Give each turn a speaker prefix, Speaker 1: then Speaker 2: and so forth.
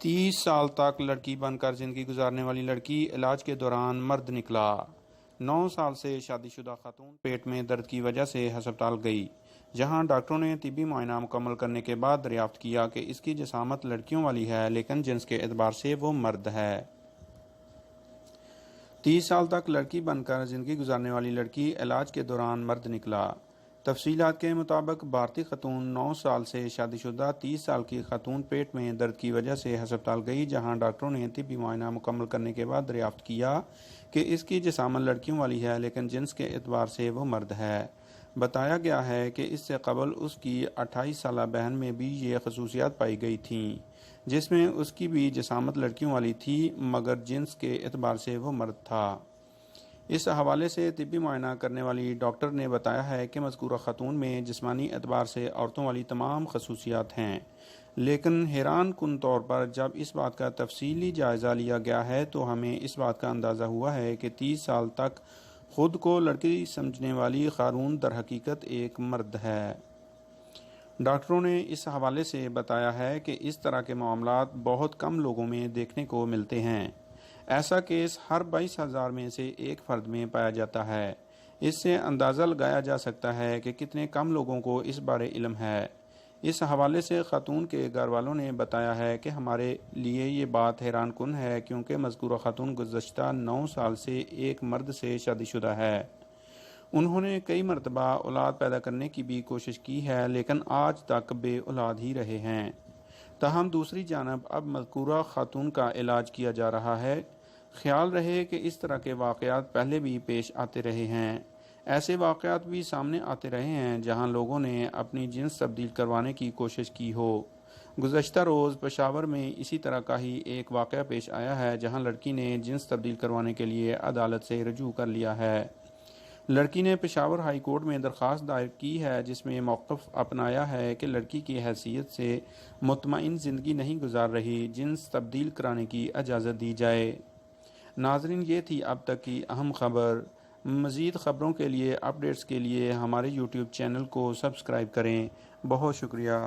Speaker 1: 30 سال تک لڑکی بن کر زندگی گزارنے والی لڑکی علاج کے دوران مرد نکلا۔ 9 سال سے شادی شدہ خاتون پیٹ میں درد کی وجہ سے ہسپتال گئی، جہاں ڈاکٹروں نے طبی معائنہ مکمل کرنے کے بعد دریافت کیا کہ اس کی جسامت لڑکیوں والی ہے، لیکن جنس کے اعتبار سے وہ مرد ہے۔ 30 سال تک لڑکی بن کر زندگی گزارنے والی لڑکی علاج کے دوران مرد نکلا۔ تفصیلات کے مطابق بھارتی خاتون 9 سال سے شادی شدہ 30 سال کی خاتون پیٹ میں درد کی وجہ سے ہسپتال گئی، جہاں ڈاکٹروں نے طبی معائنہ مکمل کرنے کے بعد دریافت کیا کہ اس کی جسامت لڑکیوں والی ہے، لیکن جنس کے اعتبار سے وہ مرد ہے۔ بتایا گیا ہے کہ اس سے قبل اس کی 28 سالہ بہن میں بھی یہ خصوصیات پائی گئی تھیں، جس میں اس کی بھی جسامت لڑکیوں والی تھی، مگر جنس کے اعتبار سے وہ مرد تھا۔ اس حوالے سے طبی معائنہ کرنے والی ڈاکٹر نے بتایا ہے کہ مذکورہ خاتون میں جسمانی اعتبار سے عورتوں والی تمام خصوصیات ہیں، لیکن حیران کن طور پر جب اس بات کا تفصیلی جائزہ لیا گیا ہے تو ہمیں اس بات کا اندازہ ہوا ہے کہ 30 سال تک خود کو لڑکی سمجھنے والی خاتون در حقیقت ایک مرد ہے۔ ڈاکٹروں نے اس حوالے سے بتایا ہے کہ اس طرح کے معاملات بہت کم لوگوں میں دیکھنے کو ملتے ہیں۔ ایسا کیس ہر 22,000 میں سے ایک فرد میں پایا جاتا ہے۔ اس سے اندازہ لگایا جا سکتا ہے کہ کتنے کم لوگوں کو اس بارے علم ہے۔ اس حوالے سے خاتون کے گھر والوں نے بتایا ہے کہ ہمارے لیے یہ بات حیران کن ہے، کیونکہ مذکورہ خاتون گزشتہ 9 سال سے ایک مرد سے شادی شدہ ہے۔ انہوں نے کئی مرتبہ اولاد پیدا کرنے کی بھی کوشش کی ہے، لیکن آج تک بے اولاد ہی رہے ہیں۔ تاہم دوسری جانب اب مذکورہ خاتون کا علاج کیا جا رہا ہے۔ خیال رہے کہ اس طرح کے واقعات پہلے بھی پیش آتے رہے ہیں۔ ایسے واقعات بھی سامنے آتے رہے ہیں جہاں لوگوں نے اپنی جنس تبدیل کروانے کی کوشش کی ہو۔ گزشتہ روز پشاور میں اسی طرح کا ہی ایک واقعہ پیش آیا ہے، جہاں لڑکی نے جنس تبدیل کروانے کے لیے عدالت سے رجوع کر لیا ہے۔ لڑکی نے پشاور ہائی کورٹ میں درخواست دائر کی ہے، جس میں موقف اپنایا ہے کہ لڑکی کی حیثیت سے مطمئن زندگی نہیں گزار رہی، جنس تبدیل کرانے کی اجازت دی جائے۔ ناظرین، یہ تھی اب تک کی اہم خبر۔ مزید خبروں کے لیے، اپ ڈیٹس کے لیے ہمارے یوٹیوب چینل کو سبسکرائب کریں۔ بہت شکریہ۔